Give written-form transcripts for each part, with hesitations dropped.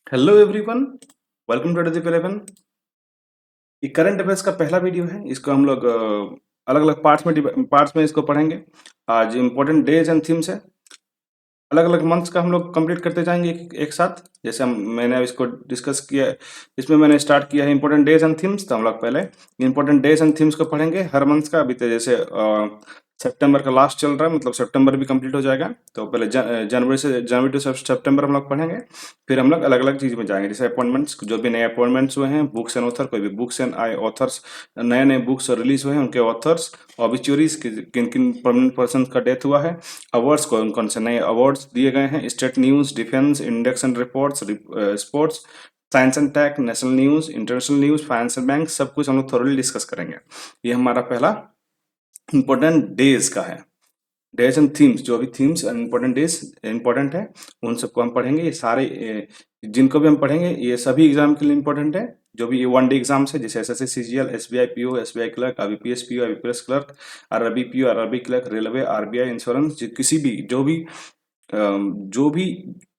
Hello everyone, welcome to digital 11। ये current affairs का पहला वीडियो है। इसको हम लोग अलग अलग पार्ट्स में इसको पढ़ेंगे। आज इम्पोर्टेंट डेज एंड थीम्स है। अलग अलग मंथ्स का हम लोग कंप्लीट करते जाएंगे एक साथ। जैसे मैंने इसको डिस्कस किया, इसमें मैंने स्टार्ट किया है इम्पोर्टेंट डेज एंड थीम्स। तो हम लोग पहले इम्पोर्टेंट डेज एंड थीम्स को पढ़ेंगे हर मंथ का। अभी तो जैसे सितंबर का लास्ट चल रहा है, मतलब सितंबर भी कंप्लीट हो जाएगा। तो पहले जनवरी टू सितंबर हम लोग पढ़ेंगे। फिर हम लोग अलग अलग चीज में जाएंगे, जैसे अपॉइंटमेंट्स, जो भी नए अपॉइंटमेंट्स हुए हैं, बुक्स एंड ऑथर, कोई भी बुक्स एंड आई ऑथर्स, नए नए बुक्स रिलीज हुए हैं उनके ऑथर्स, ऑबिचुरीज, किन किन परमानेंट पर्सन का डेथ हुआ है, अवार्ड्स, कौन कौन से नए अवार्ड्स दिए गए हैं, state news, defence, index and reports, sports, science and tech, national news, international news, finance and bank, सब कुछ हम लोग थोड़ा डिस्कस करेंगे। ये हमारा पहला इंपॉर्टेंट डेज का है। डेज एंड थीम्स, जो भी themes and important days important है, उन सबको हम पढ़ेंगे। ये सारे जिनको भी हम पढ़ेंगे ये सभी एग्जाम के लिए इंपॉर्टेंट है। जो भी ये वन डे एग्जाम्स है, जैसे SSC, CGL, SBI PO, SBI clerk, IBPS PO, IBPS clerk, RRB PO, RRB clerk, railway, RBI, insurance, किसी भी जो भी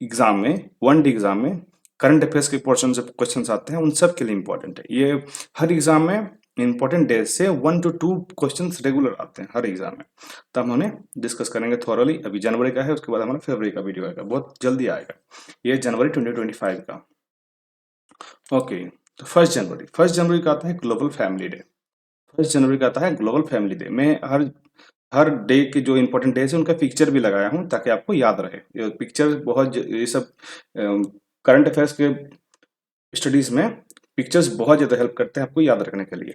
एग्जाम में, वन डे एग्जाम में करंट अफेयर्स के पोर्शन से क्वेश्चन आते हैं, उन सब के लिए इंपॉर्टेंट है ये। हर एग्जाम में इंपॉर्टेंट डेज से 1 to 2 क्वेश्चन रेगुलर आते हैं हर एग्जाम में। तो हम उन्हें डिस्कस करेंगे थॉरली। अभी जनवरी का है, उसके बाद हमारा फरवरी का वीडियो आएगा, बहुत जल्दी आएगा। ये जनवरी 2025 का। ओके, तो फर्स्ट जनवरी का आता है ग्लोबल फैमिली डे। फर्स्ट जनवरी का आता है ग्लोबल फैमिली डे। मैं हर हर डे के जो इंपॉर्टेंट डेज है उनका पिक्चर भी लगाया हूँ, ताकि आपको याद रहे। ये पिक्चर ये सब करंट अफेयर्स के स्टडीज में पिक्चर्स बहुत ज्यादा हेल्प करते हैं आपको याद रखने के लिए।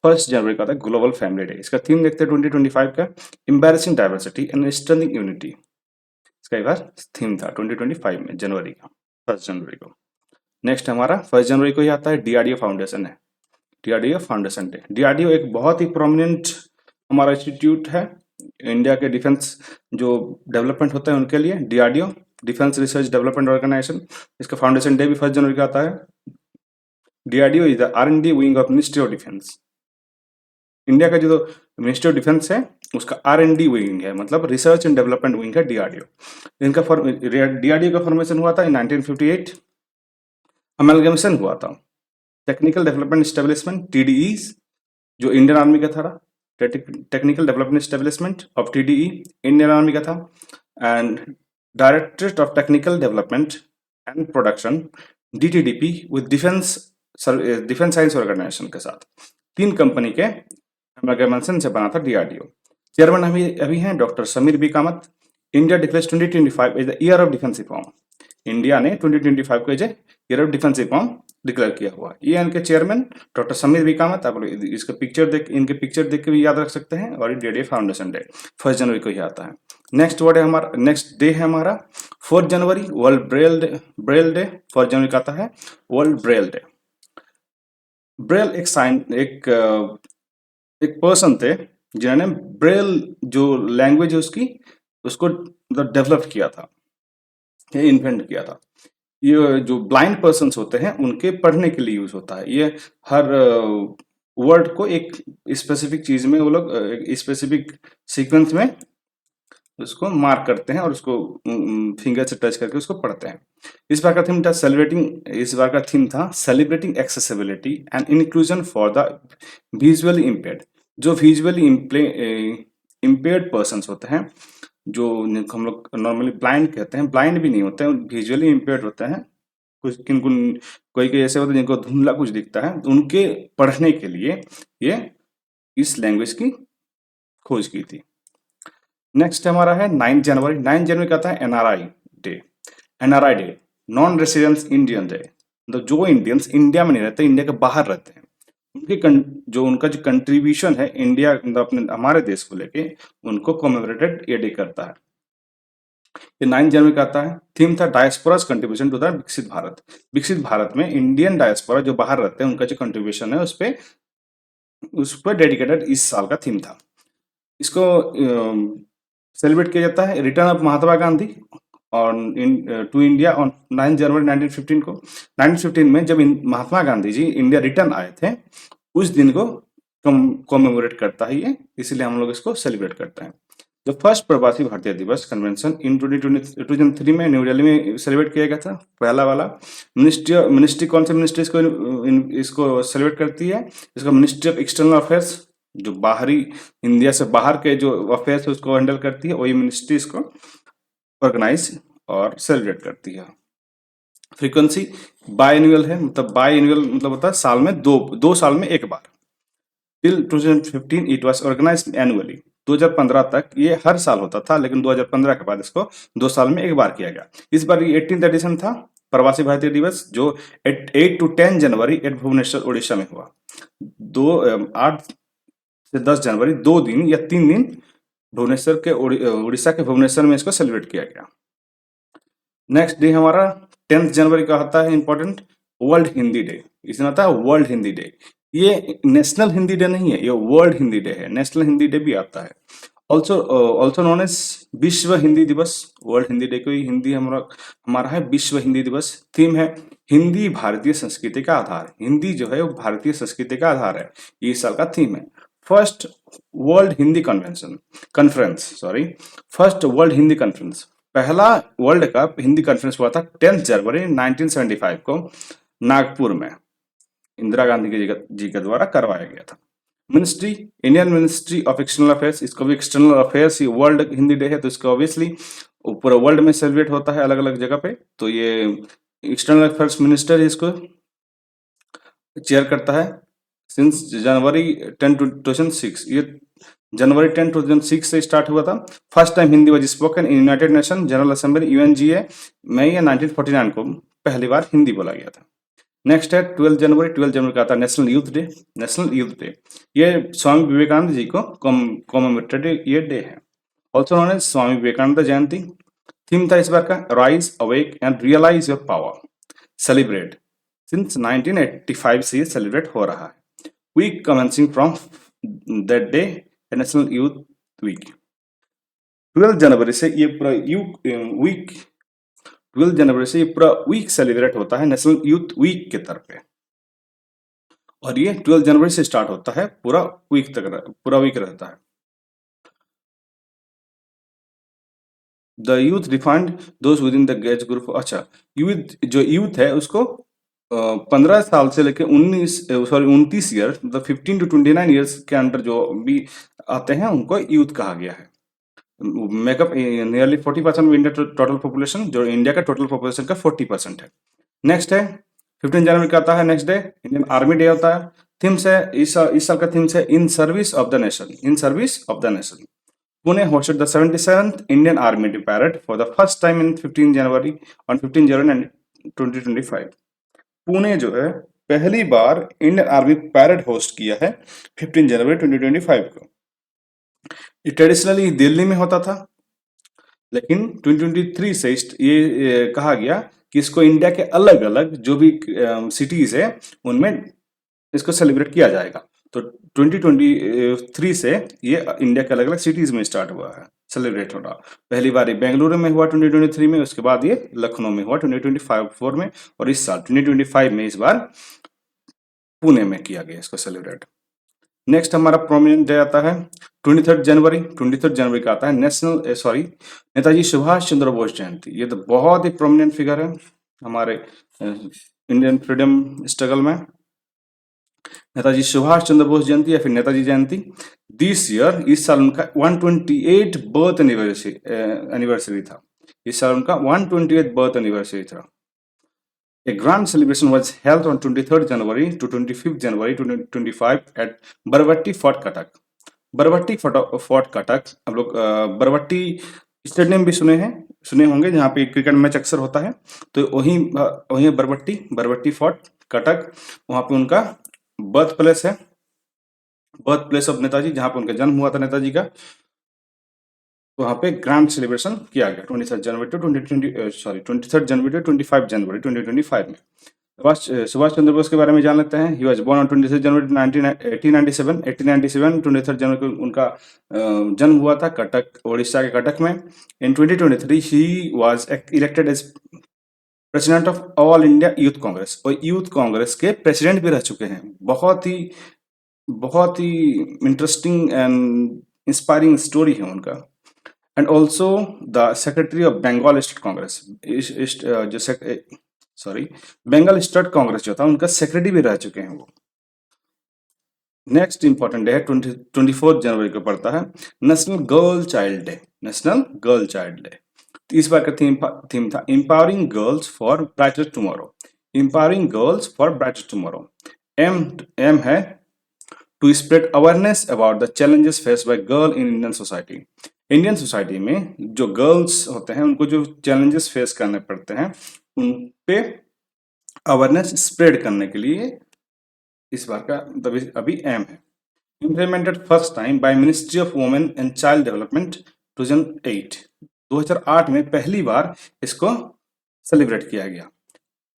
फर्स्ट जनवरी का था ग्लोबल फैमिली डे। इसका थीम देखते हैं 2025 का, embarrassing diversity and strengthening unity. इसका एक बार थीम था 2025 में, जनवरी का, फर्स्ट जनवरी को। नेक्स्ट हमारा फर्स्ट जनवरी को ही आता है डीआरडीओ फाउंडेशन है, डीआरडीओ फाउंडेशन डे। डीआरडीओ एक बहुत ही प्रोमिनेंट हमारा इंस्टीट्यूट है। इंडिया के डिफेंस जो डेवलपमेंट होता है उनके लिए DRDO, defence research development organisation. इसका फाउंडेशन डे भी फर्स्ट जनवरी का आता है। DRDO is the R&D wing of ministry of defence. India का जो मिनिस्ट्री ऑफ डिफेंस है उसका R&D विंग है, मतलब रिसर्च एंड डेवलपमेंट विंग है डीआरडीओ। इनका डीआरडीओ का फॉर्मेशन हुआ था इन 1958। अमेलगमेशन हुआ था टेक्निकल डेवलपमेंट एस्टेब्लिशमेंट, TDEs, जो इंडियन आर्मी का था। Technical development establishment of TDE Indian army का था। And directorate of technical development and production, DTDP, with defence science organisation के साथ, तीन कंपनी के अमेलगमेशन से बना था डीआरडीओ। चेयरमैन अभी हैं doctor Sameer B Kamat. India declares 2025 as the year of defence reform. India ने 2025 को as year of defence reform declare किया हुआ। ये इनके chairman doctor Sameer B Kamat. आप लोग इसका इनके पिक्चर देख के भी याद रख सकते हैं। और ये डीआरडीओ फाउंडेशन डे फर्स्ट जनवरी को ही आता है। नेक्स्ट डे है हमारा 4 जनवरी, वर्ल्ड ब्रेल डे। फर्स्ट जनवरी का आता है वर्ल्ड ब्रेल डे। ब्रेल एक पर्सन थे जिन्होंने ब्रेल जो लैंग्वेज है उसको मतलब डेवलप किया था, ये इन्वेंट किया था। ये जो ब्लाइंड पर्सन्स होते हैं उनके पढ़ने के लिए यूज होता है। ये हर वर्ड को एक स्पेसिफिक चीज में वो लोग स्पेसिफिक सीक्वेंस में उसको मार्क करते हैं और उसको फिंगर से टच करके उसको पढ़ते हैं। इस बार का थीम था celebrating accessibility and inclusion for the visually impaired. जो विजुअली इम्पेयर्ड पर्सन्स होते हैं, जो हम लोग नॉर्मली ब्लाइंड कहते हैं, ब्लाइंड भी नहीं होते हैं, विजुअली इम्पेयर्ड होते हैं। कोई ऐसे होते हैं जिनको धुंधला कुछ दिखता है, तो उनके पढ़ने के लिए ये इस लैंग्वेज की खोज की थी। नेक्स्ट हमारा है 9 जनवरी। 9 जनवरी का आता है NRI day, non residence Indian day. मतलब जो इंडियंस इंडिया में नहीं रहते, इंडिया के बाहर रहते हैं, उनका जो कंट्रीब्यूशन है इंडिया, मतलब अपने हमारे देश को लेके, उनको कॉमेमोरेटेड ये डे करता है। ये 9 जनवरी का आता है। थीम था डायस्पोरास कंट्रीब्यूशन टू द विकसित भारत। विकसित भारत में इंडियन डायस्पोरा जो बाहर रहते हैं उनका जो कंट्रीब्यूशन है उस पर डेडिकेटेड इस साल का थीम था। इसको सेलिब्रेट किया जाता है रिटर्न ऑफ महात्मा गांधी और टू इंडिया ऑन 9 जनवरी 1915 को। 1915 में जब महात्मा गांधी जी इंडिया रिटर्न आए थे, उस दिन को कॉमेमोरेट करता है ये, इसलिए हम लोग इसको सेलिब्रेट करते हैं। द फर्स्ट प्रवासी भारतीय दिवस कन्वेंशन इन 2003 में न्यू दिल्ली में सेलिब्रेट किया गया था, पहला वाला। मिनिस्ट्री कौन सी मिनिस्ट्री इसको सेलिब्रेट करती है? इसको मिनिस्ट्री ऑफ एक्सटर्नल अफेयर्स, जो बाहरी इंडिया से बाहर के जो अफेयर्स है उसको हैंडल करती है, वही मिनिस्ट्री इसको ऑर्गेनाइज और सेलिब्रेट करती है। फ्रीक्वेंसी बाई एनुअल है, मतलब बाई एनुअल मतलब होता है साल में दो साल में एक बार। Till 2015 it was organized annually. 2015 तक ये हर साल होता था, लेकिन 2015 के बाद इसको 2 साल में एक बार किया गया। इस बार ये 18th एडिशन था प्रवासी भारतीय दिवस, जो 8 to 10 January at Bhubaneswar Orissa में हुआ। 8 से 10 जनवरी 2 दिन या 3 दिन भुवनेश्वर के उड़ीसा के भुवनेश्वर में इसको सेलिब्रेट किया गया। नेक्स्ट डे हमारा 10th जनवरी का होता है इंपॉर्टेंट, वर्ल्ड हिंदी डे। इसमें होता है वर्ल्ड हिंदी डे। ये नेशनल हिंदी डे नहीं है, ये वर्ल्ड हिंदी डे है। नेशनल हिंदी डे भी आता है, ऑल्सो नोन एज विश्व हिंदी दिवस। वर्ल्ड हिंदी डे को ही हिंदी हमारा है विश्व हिंदी दिवस। थीम है हिंदी भारतीय संस्कृति का आधार। हिंदी जो है वो भारतीय संस्कृति का आधार है, ये इस साल का थीम है। First world Hindi first world Hindi conference, पहला वर्ल्ड कप हिंदी कॉन्फ्रेंस हुआ था 10 जनवरी 1975 को नागपुर में, इंदिरा गांधी जी के द्वारा करवाया गया था। Ministry, Indian ministry of external affairs, इसको भी external affairs, world Hindi day है तो इसको ऑब्वियसली पूरा वर्ल्ड में सेलिब्रेट होता है अलग अलग जगह पे, तो ये एक्सटर्नल अफेयर्स मिनिस्टर इसको चेयर करता है सिंस जनवरी 10 2006। ये जनवरी 10 2006 से स्टार्ट हुआ था। First time Hindi was spoken in United nation general assembly UNGA में, ये 1949 को पहली बार हिंदी बोला गया था। नेक्स्ट है 12 जनवरी का आता है national youth day. National youth day ये स्वामी विवेकानंद जी को कॉमेमोरेटेड ये डे है, also known as Swami Vivekananda Jayanti. Theme था इस बार का rise awake and realise your power, celebrate. Since 1985 से ये सेलिब्रेट हो रहा है। Week commencing from that day, national youth week. 12 जनवरी से ये पूरा वीक 12 जनवरी से ये पूरा वीक सेलिब्रेट होता है नेशनल यूथ वीक के तरफ पे, और ये 12 जनवरी से स्टार्ट होता है, पूरा वीक रहता है। The youth defined those with in the age group. अच्छा, जो यूथ है उसको 15 साल से लेकर 29 ईयर, मतलब 15 to 29 ईयर्स के अंडर जो भी आते हैं उनको यूथ कहा गया है। Makeup nearly 40% India total population, जो इंडिया का टोटल पॉपुलेशन का 40% है। नेक्स्ट है 15 जनवरी का आता है next day, Indian army day होता है। थीम्स है इस साल का थीम्स है in service of the nation. Pune hosted the 77th Indian Army Parade for the first time on 15 January 2025। Pune जो है पहली बार इंडियन आर्मी पैरेड होस्ट किया है 15 जनवरी 2025 को। ये ट्रेडिशनली दिल्ली में होता था, लेकिन 2023 से ये कहा गया कि इसको इंडिया के अलग अलग जो भी सिटीज है उनमें इसको सेलिब्रेट किया जाएगा। तो 2023 से ये इंडिया के अलग अलग सिटीज में स्टार्ट हुआ है सेलिब्रेट होना। पहली बार ये बेंगलुरु में हुआ 2023 में, उसके बाद ये लखनऊ में हुआ 2024 में, और इस साल 2025 में इस बार पुणे में किया गया इसको सेलिब्रेट। नेक्स्ट हमारा प्रोमिनेंट डे आता है 23 जनवरी का आता है नेताजी सुभाष चंद्र बोस जयंती। ये तो बहुत ही प्रोमिनेंट फिगर है हमारे इंडियन फ्रीडम स्ट्रगल में। नेताजी सुभाष चंद्र बोस जयंती या फिर नेताजी जयंती। दिस ईयर, इस साल उनका 128 बर्थ एनिवर्सरी था। इस साल उनका 128 बर्थ एनिवर्सरी था। A grand celebration was held on 23rd January to 25th January 2025 at Barabati fort Cuttack. Barabati fort Cuttack, हम लोग बरवट्टी स्टेडियम भी सुने होंगे जहाँ पे क्रिकेट मैच अक्सर होता है, तो वहीं बरवट्टी फोर्ट कटक, वहाँ पे उनका बर्थ प्लेस ऑफ नेताजी, जहाँ पे उनका जन्म हुआ था नेताजी का, वहाँ पे ग्रैंड सेलिब्रेशन किया गया 23 जनवरी टू 25 जनवरी 2025 में। सुभाष चंद्र बोस के बारे में जान लेते हैं। ही वाज बोर्न ऑन 23 जनवरी 1897 23 जनवरी को उनका जन्म हुआ था कटक, उड़ीसा के कटक में। In 2023 he was elected as president of all India youth congress, और यूथ कांग्रेस के प्रेसिडेंट भी रह चुके हैं। बहुत ही इंटरेस्टिंग एंड इंस्पायरिंग स्टोरी है उनका। And also the secretary of Bengal state congress, जो सॉरी बंगाल स्टेट कांग्रेस जो था उनका सेक्रेटरी भी रह चुके हैं वो। नेक्स्ट इंपॉर्टेंट डे है 24 जनवरी को पड़ता है national girl child day. National girl child day, इस बार का थीम था empowering girls for brighter tomorrow. Empowering girls for brighter tomorrow. Aim है to spread awareness about the challenges face by girl in Indian society. Indian society में जो girls होते हैं उनको जो चैलेंजेस फेस करने पड़ते हैं उन पे अवेयरनेस स्प्रेड करने के लिए इस बार का अभी एम है। Implemented first time by ministry of women and child development 2008 में पहली बार इसको सेलिब्रेट किया गया।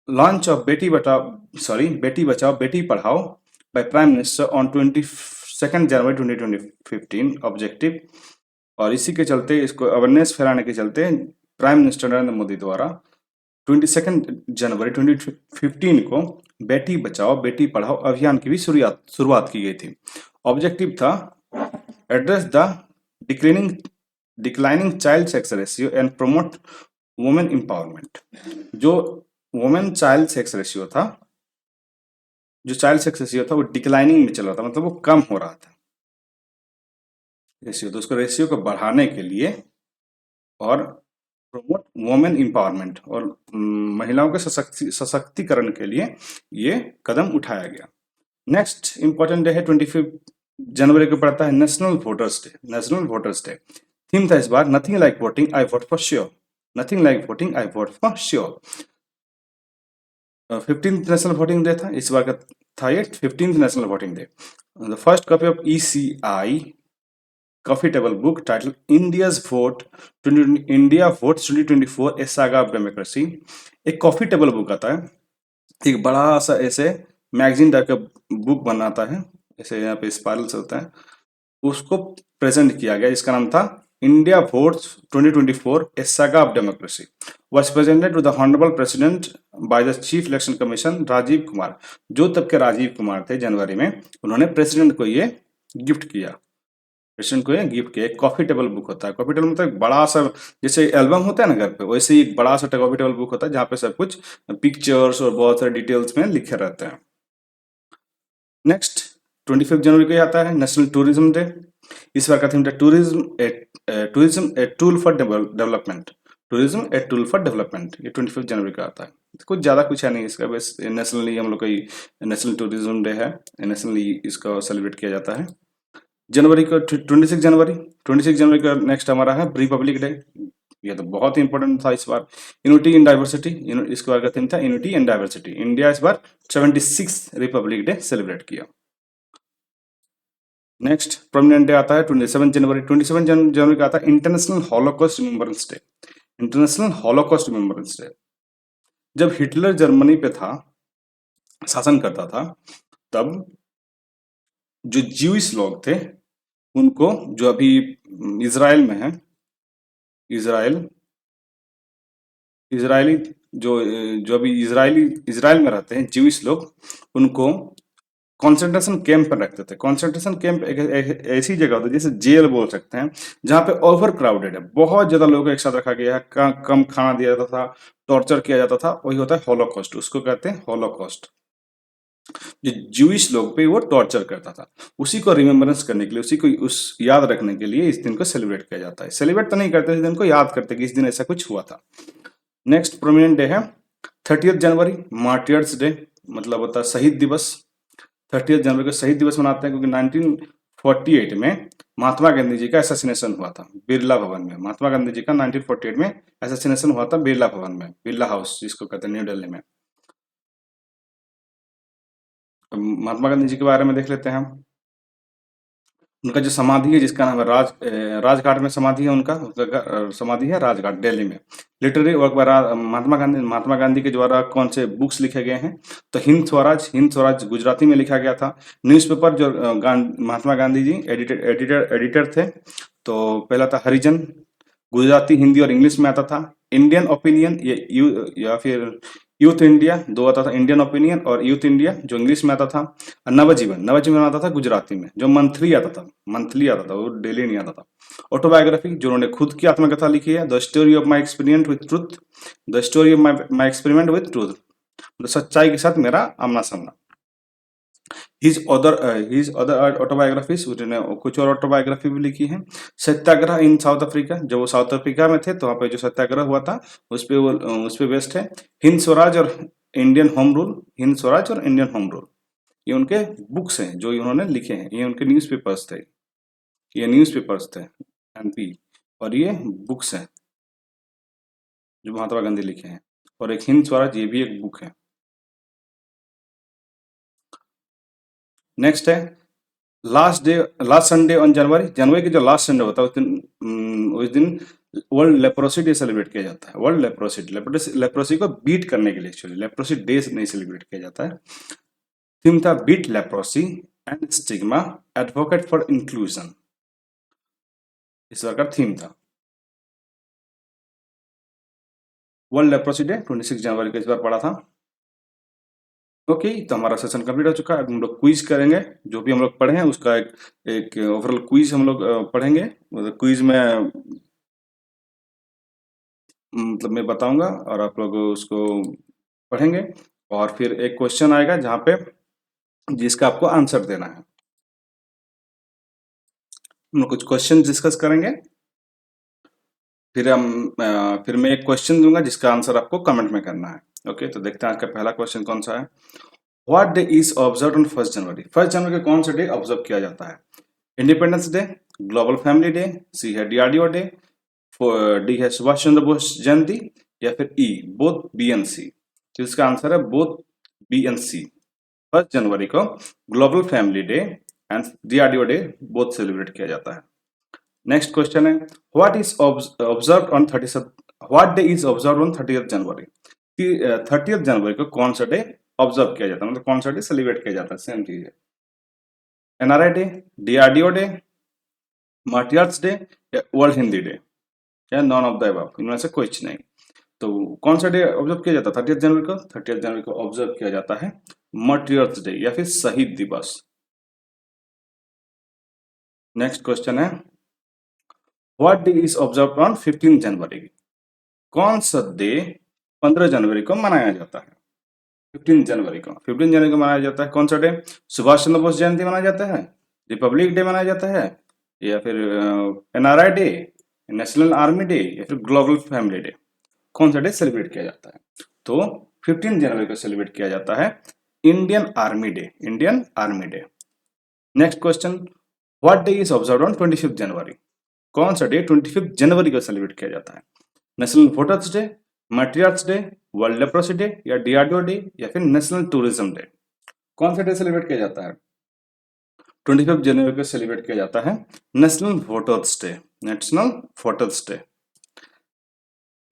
Launch of Beti Bachao Beti Padhao by prime minister on 22 January 2015 objective, और इसी के चलते इसको अवेयरनेस फैलाने के चलते प्राइम मिनिस्टर नरेंद्र मोदी द्वारा 22 जनवरी 2015 को बेटी बचाओ बेटी पढ़ाओ अभियान की भी शुरुआत की गई थी। ऑब्जेक्टिव था address the declining child sex ratio and promote women empowerment. जो वुमेन चाइल्ड सेक्स रेशियो था, वो डिक्लाइनिंग में चल रहा था, मतलब वो कम हो रहा था रेशियो, तो उसको रेशियो को बढ़ाने के लिए और प्रमोट वुमेन एम्पावरमेंट और महिलाओं के सशक्तिकरण के लिए ये कदम उठाया गया। नेक्स्ट इंपॉर्टेंट डे है 25 जनवरी को पड़ता है national voters day. National voters day theme था इस बार nothing like voting I vote for sure. Nothing like voting I vote for sure. 15th national voting day था इस बार का, था ये 15th national voting day. The first copy of ECI coffee table book title India votes 2024 a saga of democracy. एक coffee table book आता है, एक बड़ा सा ऐसे मैगजीन टाइप का बुक बनाता है, ऐसे यहाँ पे स्पाइरल्स होता है, उसको प्रेजेंट किया गया जिसका नाम था India votes 2024 a saga of democracy. was presented to the honorable president by the chief election commission Rajeev Kumar. जो तब के राजीव कुमार थे जनवरी में, उन्होंने प्रेसिडेंट को ये गिफ्ट किया। एक कॉफी टेबल बुक होता है। कॉफी टेबल मतलब एक बड़ा सा, जैसे एल्बम होता है ना घर पे, वैसे ही एक बड़ा सा कॉफी टेबल बुक होता है जहाँ पे सब कुछ पिक्चर्स और बहुत सारे डिटेल्स में लिखे रहते हैं। नेक्स्ट 25 जनवरी को आता है नेशनल टूरिज्म डे। इस बार का थीम था tourism a tool for development. Tourism a tool for development, ये 25 जनवरी का आता है। कुछ ज़्यादा कुछ है नहीं इसका, बस नेशनली हम लोग का नेशनल टूरिज्म डे है, नेशनली इसको सेलिब्रेट किया जाता है। जनवरी को 26 जनवरी का नेक्स्ट हमारा है रिपब्लिक डे। ये तो बहुत ही इंपॉर्टेंट था इस बार। यूनिटी इन डाइवर्सिटी, इस बार का थीम था यूनिटी इन डाइवर्सिटी। इंडिया इस बार 76 रिपब्लिक डे सेलिब्रेट किया। नेक्स्ट प्रोमिनेंट डे आता है 27 जनवरी का आता है international holocaust remembrance day. International holocaust remembrance day, जब हिटलर जर्मनी पे था, शासन करता था, तब जो ज्यूइश लोग थे उनको, जो अभी इजराइल में है, इजरायली जो अभी इजराइल में रहते हैं ज्यूइश लोग, उनको कॉन्सेंट्रेशन कैंप पर रखते थे। कॉन्सेंट्रेशन कैंप एक ऐसी जगह होती है जैसे जेल बोल सकते हैं, जहाँ पे ओवर क्राउडेड है, बहुत ज्यादा लोगों को एक साथ रखा गया है, कम खाना दिया जाता था, टॉर्चर किया जाता था, वही होता है हॉलोकॉस्ट, उसको कहते हैं हॉलोकॉस्ट। जो ज्यूइश लोग पे वो टॉर्चर करता था, उसी को रिमेम्बरेंस करने के लिए, उसी को उस याद रखने के लिए इस दिन को सेलिब्रेट किया जाता है। सेलिब्रेट तो नहीं करते, इस दिन को याद करते कि इस दिन ऐसा कुछ हुआ था। नेक्स्ट प्रोमिनेंट डे है 30 जनवरी, मार्टियर्स डे, मतलब होता है शहीद दिवस। 30 जनवरी को शहीद दिवस मनाते हैं क्योंकि 1948 में महात्मा गांधी जी का असैसिनेशन हुआ था बिरला भवन में। महात्मा गांधी जी का 1948 में असैसिनेशन हुआ था बिरला भवन में, बिरला हाउस जिसको कहते हैं, न्यू दिल्ली में। महात्मा गांधी जी के बारे में देख लेते हैं हम। उनका जो समाधि है जिसका नाम है राजघाट में समाधि है, उनका समाधि है राजघाट दिल्ली में। Literary work by Mahatma Gandhi के द्वारा कौन से बुक्स लिखे गए हैं, तो हिंद स्वराज गुजराती में लिखा गया था। न्यूज़पेपर जो महात्मा गांधी जी एडिटर थे, तो पहला था हरिजन, गुजराती, हिंदी और इंग्लिश में आता था। इंडियन ओपिनियन या फिर यूथ इंडिया 2 आता था, इंडियन ओपिनियन और यूथ इंडिया जो इंग्लिश में आता था। नवजीवन, नवजीवन आता था गुजराती में, जो मंथली आता था, मंथली आता था, वो डेली नहीं आता था। ऑटोबायोग्राफी जो उन्होंने खुद की आत्मकथा लिखी है, the story of my experiment with truth, the story of my experiment with truth, सच्चाई के साथ मेरा आमना सामना। हिज अदर ऑटोबायोग्राफीज, उन्होंने कुछ और ऑटोबायोग्राफी भी लिखी है। सत्याग्रह इन साउथ अफ्रीका, जब वो साउथ अफ्रीका में थे तो वहाँ पे जो सत्याग्रह हुआ था उस पे बेस्ड है। हिंद स्वराज और Indian home rule, Hind Swaraj और इंडियन होम रूल, ये उनके बुक्स हैं जो इन्होंने लिखे हैं, ये उनके न्यूज़पेपर्स थे, ये न्यूज़पेपर्स थे एनपी, और ये बुक्स हैं जो महात्मा गांधी लिखे हैं। और एक हिंद स्वराज, ये भी एक बुक है। नेक्स्ट है लास्ट संडे ऑन जनवरी, जनवरी की जो लास्ट संडे होता है उस दिन वर्ल्ड लेप्रोसी डे सेलिब्रेट किया जाता है। वर्ल्ड लेप्रोसी को बीट करने के लिए, एक्चुअली लेप्रोसी डे नहीं सेलिब्रेट किया जाता है। थीम था beat leprosy and stigma, advocate for inclusion, इस बार का थीम था। वर्ल्ड लेप्रोसी डे 26 जनवरी को इस बार पड़ा था। ओके, तो हमारा सेशन कंप्लीट हो चुका है। अब हम लोग क्विज करेंगे, जो भी हम लोग पढ़े हैं उसका एक ओवरऑल क्विज हम लोग पढ़ेंगे। मतलब क्विज में मतलब मैं बताऊंगा और आप लोग उसको पढ़ेंगे, और फिर एक क्वेश्चन आएगा जहाँ पे जिसका आपको आंसर देना है। हम लोग कुछ क्वेश्चन डिस्कस करेंगे, फिर मैं एक क्वेश्चन दूंगा जिसका आंसर आपको कमेंट में करना है। ओके, तो देखते हैं आज का पहला क्वेश्चन कौन सा है। What day is observe on 1 जनवरी, 1 जनवरी को कौन सा डे ऑब्जर्व किया जाता है? Independence day, global family day, C है डीआरडीओ डे, डी है सुभाष चंद्र बोस जयंती, या फिर ई बोथ बी एंड सी। तो इसका आंसर है बोथ बी एंड सी। 1 जनवरी को global family day and DRDO day both celebrate किया जाता है। नेक्स्ट क्वेश्चन है what is observe on 30 what day is observe on 30th January, 30th जनवरी को कौन सा डे ऑब्जर्व किया जाता है, मतलब कौन सा डे सेलिब्रेट किया जाता है? सेम चीज है। NRI day, DRDO day, martyrs day, या वर्ल्ड हिंदी डे, या नॉन ऑफ द अबव, इनमें से कुछ नहीं। तो कौन सा डे ऑब्जर्व किया जाता है 30th जनवरी को? 30th जनवरी को ऑब्जर्व किया जाता है मार्टियर्स डे, या फिर शहीद दिवस। नेक्स्ट क्वेश्चन है what day is observe on 15 जनवरी, कौन सा डे 15 जनवरी को मनाया जाता है? 15 जनवरी को मनाया जाता है कौन सा डे? सुभाष चंद्र बोस जयंती मनाया जाता है, रिपब्लिक डे मनाया जाता है, या फिर NRI day, national army day, या फिर ग्लोबल फैमिली डे? कौन सा डे सेलिब्रेट किया जाता है? तो 15 जनवरी को सेलिब्रेट किया जाता है Indian army day, Indian army day. Next question what day is observe on 25 जनवरी, कौन सा डे 25 जनवरी को सेलिब्रेट किया जाता है? National voters day, matriarch day, world leprosy day, या डीआरडीओ डे, या फिर नेशनल टूरिज्म डे? कौन सा डे सेलिब्रेट किया जाता है 25 जनवरी को? सेलिब्रेट किया जाता है national voters day, national voters day.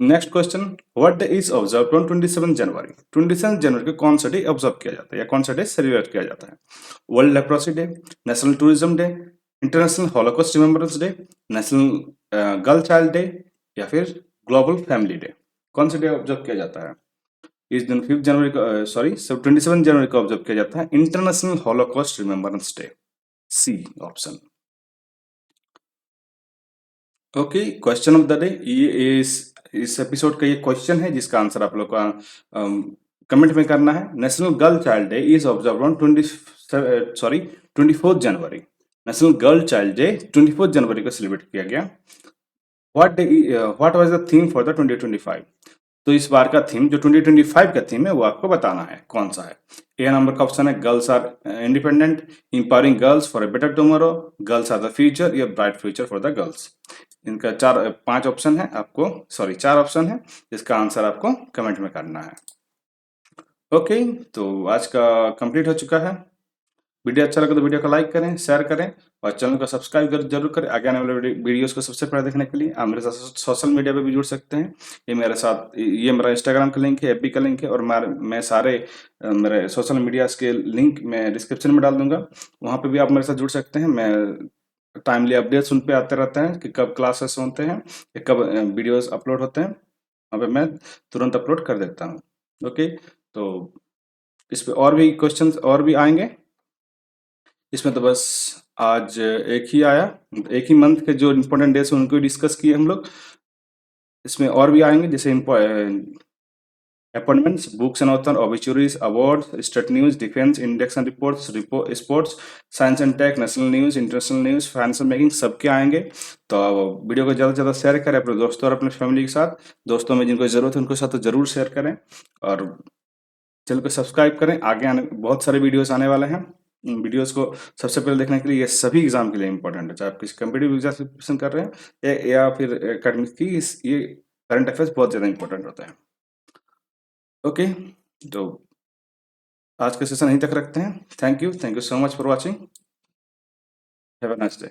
Next question what day is observe on 27 जनवरी, 27 जनवरी को कौन सा डे ऑब्जर्व किया जाता है या कौन सा डे सेलिब्रेट किया जाता है? World leprosy day, national tourism day, international holocaust remembrance day, national girl child day, या फिर ग्लोबल फैमिली डे? कौन सा डे ऑब्जर्व किया जाता है इस दिन 5 जनवरी को? सॉरी, 27 जनवरी को ऑब्जर्व किया जाता है international holocaust remembrance day, see option. Okay, question of the day, ये इस एपिसोड का ये क्वेश्चन है जिसका आंसर आप लोग का कमेंट में करना है। National girl child day is observe on 24 January, national girl child day 24 जनवरी को सेलिब्रेट किया गया। What was the theme for the 2025, तो इस बार का थीम जो 2025 का थीम है वो आपको बताना है कौन सा है। ए नंबर का ऑप्शन है girls are independent, empowering girls for a better tomorrow, girls are the future, या bright future for the girls. इनका 5 ऑप्शन है, आपको 4 ऑप्शन है जिसका आंसर आपको कमेंट में करना है। ओके, तो आज का कंप्लीट हो चुका है। वीडियो अच्छा लगा तो वीडियो को लाइक करें, शेयर करें, और चैनल को सब्सक्राइब जरूर करें आगे आने वाले वीडियोस को सबसे पहले देखने के लिए। आप मेरे साथ सोशल मीडिया पे भी जुड़ सकते हैं। ये मेरा इंस्टाग्राम का लिंक है, एफबी का लिंक है, और मैं सारे मेरे सोशल मीडियाज के लिंक मैं डिस्क्रिप्शन में डाल दूंगा, वहाँ पे भी आप मेरे साथ जुड़ सकते हैं। मैं टाइमली अपडेट्स उन पे आते रहते हैं कि कब क्लासेस होते हैं या कब वीडियोस अपलोड होते हैं, वहाँ पे मैं तुरंत अपलोड कर देता हूँ। ओके, तो इस पे और भी क्वेश्चंस और भी आएँगे। इसमें तो बस आज एक ही आया, एक ही मंथ के जो इम्पोर्टेंट डेज़ हैं उनको डिस्कस किए हम लोग। इसमें और भी आएँगे जैसे appointments, books and author, obituaries, awards, state news, defence, index and reports, sports, science and tech, national news, international news, financial making सबके आएँगे। तो वीडियो को ज़्यादा से ज़्यादा शेयर करें अपने दोस्तों और अपने फैमिली के साथ। दोस्तों में जिनको ज़रूरत है उनके साथ तो ज़रूर शेयर करें और चैनल को सब्सक्राइब करें। आगे आने बहुत सारे वीडियोस आने वाले हैं। इन वीडियोस को सबसे पहले देखने के लिए ये सभी एग्जाम के लिए इंपॉर्टेंट है, चाहे आप किसी कम्पिटिटिव एग्जाम से प्रिपरेशन कर रहे हैं या फिर एकेडमिक की ये करंट अफेयर्स बहुत ज़्यादा इंपॉर्टेंट होता है। ओके, तो आज का सेशन यहीं तक रखते हैं। Thank you so much for watching. Have a nice day.